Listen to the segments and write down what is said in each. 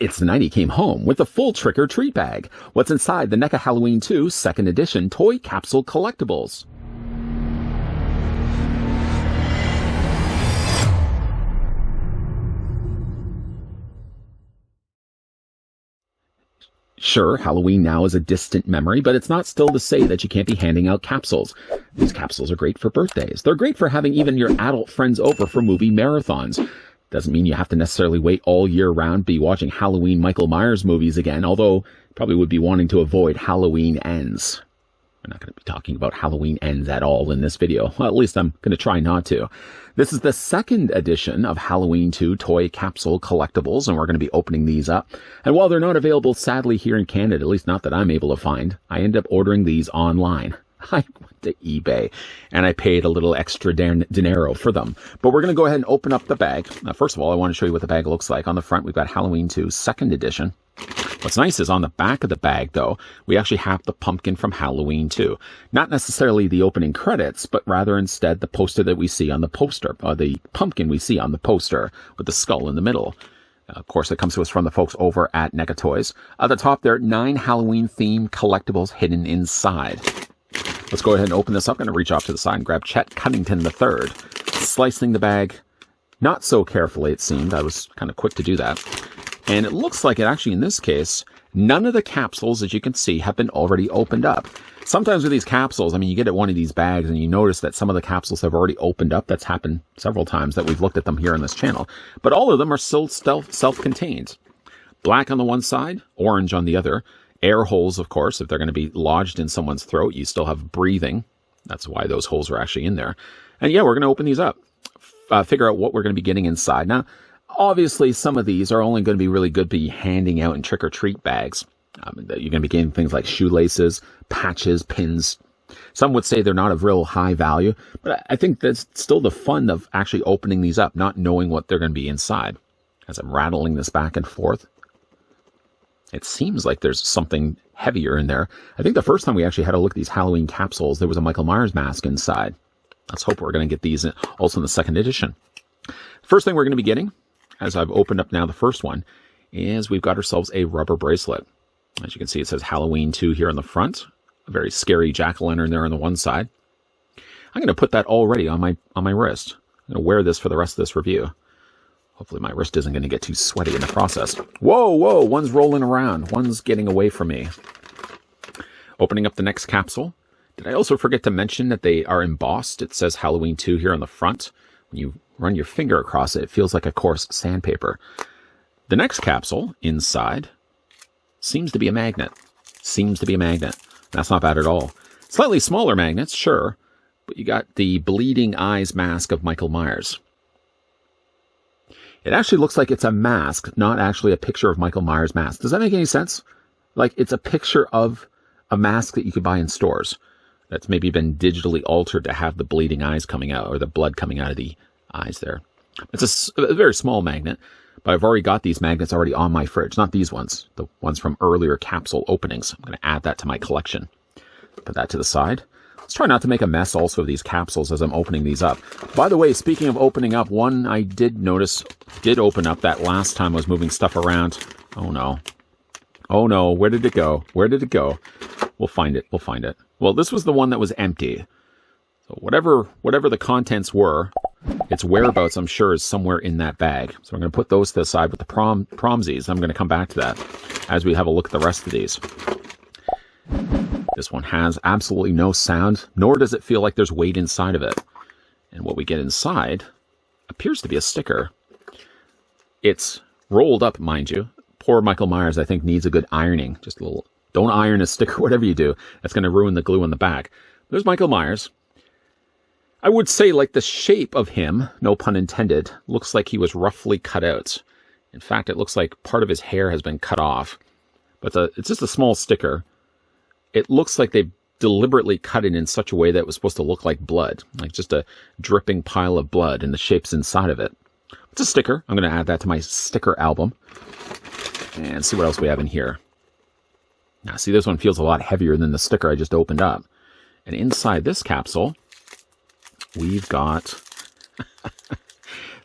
It's the night he came home with a full trick-or-treat bag. What's inside the NECA Halloween 2 2nd Edition Toy Capsule Collectibles? Sure, Halloween now is a distant memory, but it's not still to say that you can't be handing out capsules. These capsules are great for birthdays. They're great for having even your adult friends over for movie marathons. Doesn't mean you have to necessarily wait all year round, be watching Halloween Michael Myers movies again, although you probably would be wanting to avoid Halloween Ends. We're not going to be talking about Halloween Ends at all in this video. Well, at least I'm going to try not to. This is the 2nd edition of Halloween 2 Toy Capsule Collectibles, and we're going to be opening these up. And while they're not available, sadly, here in Canada, at least not that I'm able to find, I end up ordering these online. I went to eBay, and I paid a little extra dinero for them. But we're going to go ahead and open up the bag. Now, first of all, I want to show you what the bag looks like. On the front, we've got Halloween 2 2nd Edition. What's nice is on the back of the bag, though, we actually have the pumpkin from Halloween 2. Not necessarily the opening credits, but rather instead the poster that we see on the poster, or the pumpkin we see on the poster with the skull in the middle. Of course, it comes to us from the folks over at NECA Toys. At the top, there are 9 Halloween-themed collectibles hidden inside. Let's go ahead and open this up. I'm going to reach off to the side and grab Chet Cunnington III, slicing the bag not so carefully, it seemed. I was kind of quick to do that. And it looks like it actually, in this case, none of the capsules, as you can see, have been already opened up. Sometimes with these capsules, I mean, you get at one of these bags and you notice that some of the capsules have already opened up. That's happened several times that we've looked at them here on this channel. But all of them are still self-contained. Black on the one side, orange on the other. Air holes, of course, if they're going to be lodged in someone's throat, you still have breathing. That's why those holes are actually in there. And yeah, we're going to open these up. Figure out what we're going to be getting inside. Now, obviously, some of these are only going to be really good to be handing out in trick-or-treat bags. You're going to be getting things like shoelaces, patches, pins. Some would say they're not of real high value, but I think that's still the fun of actually opening these up, not knowing what they're going to be inside. As I'm rattling this back and forth, it seems like there's something heavier in there. I think the first time we actually had a look at these Halloween capsules, there was a Michael Myers mask inside. Let's hope we're going to get these also in the 2nd edition. First thing we're going to be getting, as I've opened up now the first one, is we've got ourselves a rubber bracelet. As you can see, it says Halloween 2 here on the front. A very scary jack-o'-lantern there on the one side. I'm going to put that already on my wrist. I'm going to wear this for the rest of this review. Hopefully my wrist isn't going to get too sweaty in the process. Whoa, whoa, one's rolling around. One's getting away from me. Opening up the next capsule. Did I also forget to mention that they are embossed? It says Halloween 2 here on the front. When you run your finger across it, it feels like a coarse sandpaper. The next capsule inside seems to be a magnet. Seems to be a magnet. That's not bad at all. Slightly smaller magnets, sure, but you got the bleeding eyes mask of Michael Myers. It actually looks like it's a mask, not actually a picture of Michael Myers' mask. Does that make any sense? Like, it's a picture of a mask that you could buy in stores that's maybe been digitally altered to have the bleeding eyes coming out, or the blood coming out of the eyes there. It's a very small magnet, but I've already got these magnets already on my fridge. Not these ones, the ones from earlier capsule openings. I'm going to add that to my collection. Put that to the side. Let's try not to make a mess also of these capsules as I'm opening these up. By the way, speaking of opening up, one I did notice did open up that last time I was moving stuff around. Oh no. Oh no, where did it go? Where did it go? We'll find it. We'll find it. Well, this was the one that was empty. So whatever the contents were, its whereabouts, I'm sure, is somewhere in that bag. So I'm going to put those to the side with the promsies. I'm going to come back to that as we have a look at the rest of these. This one has absolutely no sound, nor does it feel like there's weight inside of it. And what we get inside appears to be a sticker. It's rolled up, mind you. Poor Michael Myers, I think, needs a good ironing. Just a little, don't iron a sticker, whatever you do. That's going to ruin the glue on the back. There's Michael Myers. I would say, like, the shape of him, no pun intended, looks like he was roughly cut out. In fact, it looks like part of his hair has been cut off. But it's just a small sticker. It looks like they deliberately cut it in such a way that it was supposed to look like blood. Like just a dripping pile of blood, and the shape's inside of it. It's a sticker. I'm going to add that to my sticker album. And see what else we have in here. Now, see, this one feels a lot heavier than the sticker I just opened up. And inside this capsule, we've got...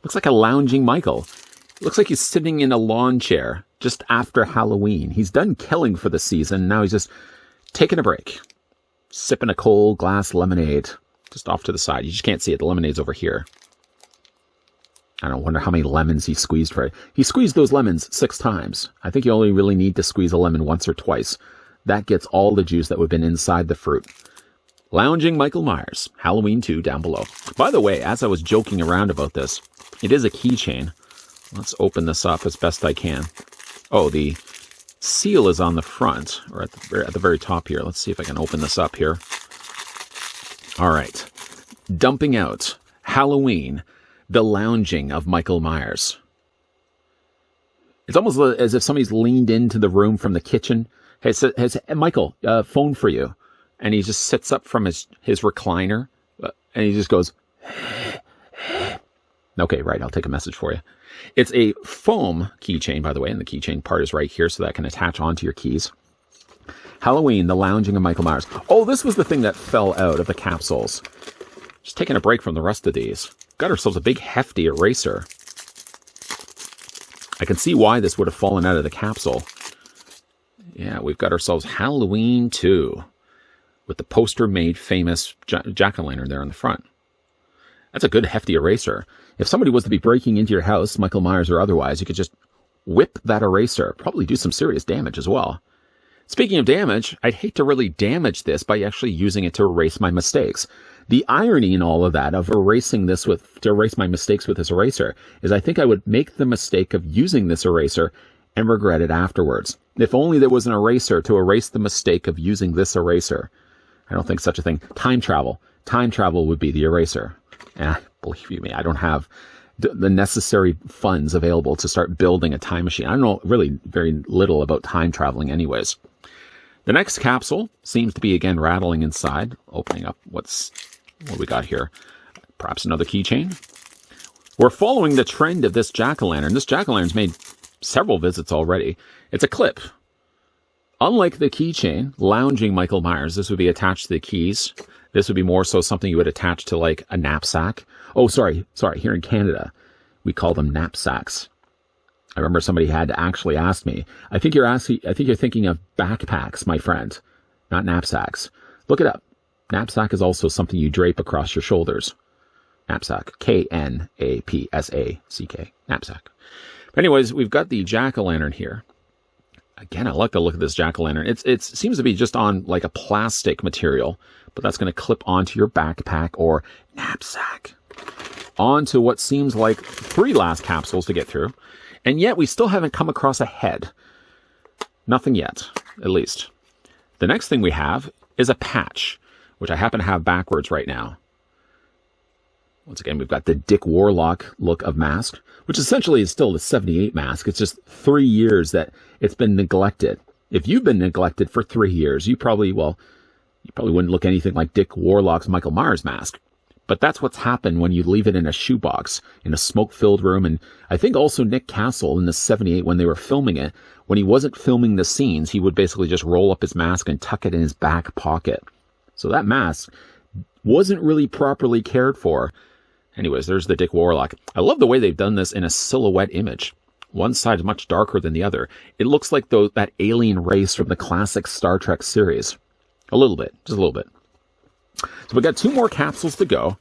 looks like a lounging Michael. Looks like he's sitting in a lawn chair. just after Halloween. He's done killing for the season. Now he's just taking a break, sipping a cold glass lemonade just off to the side. You just can't see it. The lemonade's over here. I don't wonder how many lemons he squeezed for it. He squeezed those lemons 6 times. I think you only really need to squeeze a lemon once or twice. That gets all the juice that would have been inside the fruit. Lounging Michael Myers, Halloween 2 down below. By the way, as I was joking around about this, it is a keychain. Let's open this up as best I can. Oh, the seal is on the front, or at the very top here. Let's see if I can open this up here. All right. Dumping out Halloween, the lounging of Michael Myers. It's almost as if somebody's leaned into the room from the kitchen. Hey, has Michael, phone for you. And he just sits up from his recliner, and he just goes, okay, right, I'll take a message for you. It's a foam keychain, by the way, and the keychain part is right here, so that can attach onto your keys. Halloween, the lounging of Michael Myers. Oh, this was the thing that fell out of the capsules. Just taking a break from the rest of these. Got ourselves a big hefty eraser. I can see why this would have fallen out of the capsule. Yeah, we've got ourselves Halloween 2 with the poster-made famous jack-o'-lantern there on the front. That's a good hefty eraser. If somebody was to be breaking into your house, Michael Myers or otherwise, you could just whip that eraser. Probably do some serious damage as well. Speaking of damage, I'd hate to really damage this by actually using it to erase my mistakes. The irony in all of that, of erasing this to erase my mistakes with this eraser, is I think I would make the mistake of using this eraser and regret it afterwards. If only there was an eraser to erase the mistake of using this eraser. I don't think such a thing. Time travel. Time travel would be the eraser. And believe you me, I don't have the necessary funds available to start building a time machine. I don't know really very little about time traveling anyways. The next capsule seems to be again rattling inside. Opening up what we got here. Perhaps another keychain. We're following the trend of this jack-o'-lantern. This jack-o'-lantern's made several visits already. It's a clip. Unlike the keychain, lounging Michael Myers, this would be attached to the keys. This would be more so something you would attach to like a knapsack. Oh, sorry. Here in Canada, we call them knapsacks. I remember somebody had actually asked me, I think you're thinking of backpacks, my friend, not knapsacks. Look it up. Knapsack is also something you drape across your shoulders. Knapsack. Knapsack. Knapsack. Anyways, we've got the jack-o'-lantern here. Again, I like the look of this jack-o'-lantern. It seems to be just on like a plastic material, but that's going to clip onto your backpack or knapsack. Onto what seems like 3 last capsules to get through. And yet we still haven't come across a head. Nothing yet, at least. The next thing we have is a patch, which I happen to have backwards right now. Once again, we've got the Dick Warlock look of mask, which essentially is still the 78 mask. It's just 3 years that it's been neglected. If you've been neglected for 3 years, you probably wouldn't look anything like Dick Warlock's Michael Myers mask. But that's what's happened when you leave it in a shoebox, in a smoke-filled room. And I think also Nick Castle in the 78, when they were filming it, when he wasn't filming the scenes, he would basically just roll up his mask and tuck it in his back pocket. So that mask wasn't really properly cared for. Anyways, there's the Dick Warlock. I love the way they've done this in a silhouette image. One side is much darker than the other. It looks like that alien race from the classic Star Trek series. A little bit, just a little bit. So we've got 2 more capsules to go.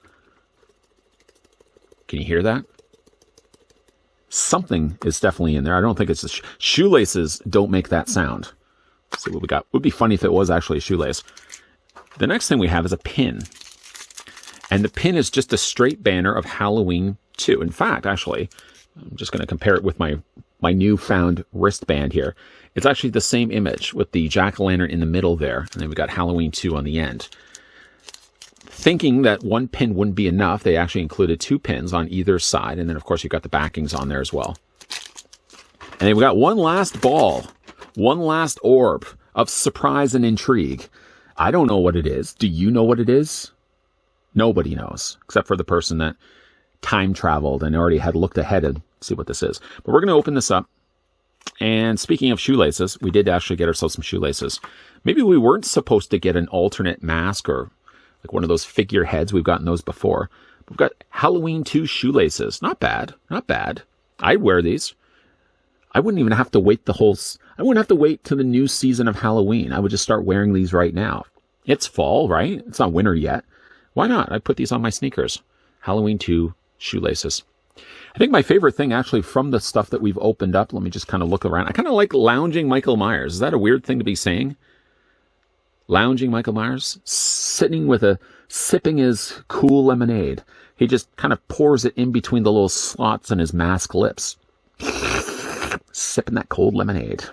Can you hear that? Something is definitely in there. I don't think it's the shoelaces don't make that sound. Let's see what we got. It would be funny if it was actually a shoelace. The next thing we have is a pin. And the pin is just a straight banner of Halloween 2. In fact, actually, I'm just going to compare it with my newfound wristband here. It's actually the same image with the jack-o'-lantern in the middle there. And then we got Halloween 2 on the end. Thinking that 1 pin wouldn't be enough, they actually included 2 pins on either side. And then, of course, you've got the backings on there as well. And then we got one last ball, one last orb of surprise and intrigue. I don't know what it is. Do you know what it is? Nobody knows, except for the person that time traveled and already had looked ahead and see what this is. But we're going to open this up. And speaking of shoelaces, we did actually get ourselves some shoelaces. Maybe we weren't supposed to get an alternate mask or like one of those figure heads. We've gotten those before. We've got Halloween 2 shoelaces. Not bad. Not bad. I'd wear these. I wouldn't even have to wait I wouldn't have to wait to the new season of Halloween. I would just start wearing these right now. It's fall, right? It's not winter yet. Why not? I put these on my sneakers. Halloween 2 shoelaces. I think my favorite thing actually from the stuff that we've opened up, let me just kind of look around. I kind of like lounging Michael Myers. Is that a weird thing to be saying? Lounging Michael Myers? Sipping his cool lemonade. He just kind of pours it in between the little slots in his mask lips. Sipping that cold lemonade.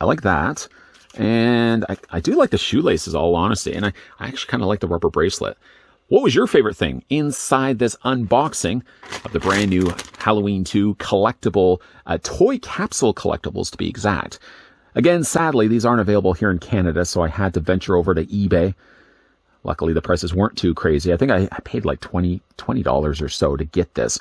I like that. And I do like the shoelaces, all honesty. And I actually kind of like the rubber bracelet. What was your favorite thing inside this unboxing of the brand new Halloween 2 collectible, toy capsule collectibles to be exact? Again, sadly, these aren't available here in Canada, so I had to venture over to eBay. Luckily, the prices weren't too crazy. I think I paid like $20 or so to get this.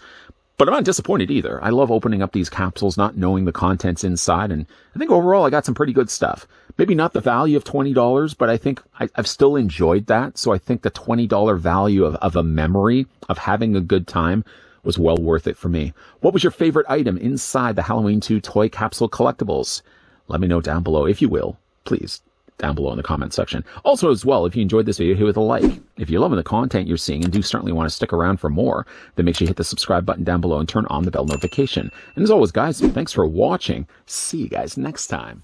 But I'm not disappointed either. I love opening up these capsules, not knowing the contents inside, and I think overall I got some pretty good stuff. Maybe not the value of $20, but I think I've still enjoyed that. So I think the $20 value of a memory of having a good time was well worth it for me. What was your favorite item inside the Halloween 2 toy capsule collectibles? Let me know down below, if you will, please. Down below in the comment section. Also, as well, if you enjoyed this video, hit with a like. If you're loving the content you're seeing and do certainly want to stick around for more, then make sure you hit the subscribe button down below and turn on the bell notification. And as always, guys, thanks for watching. See you guys next time.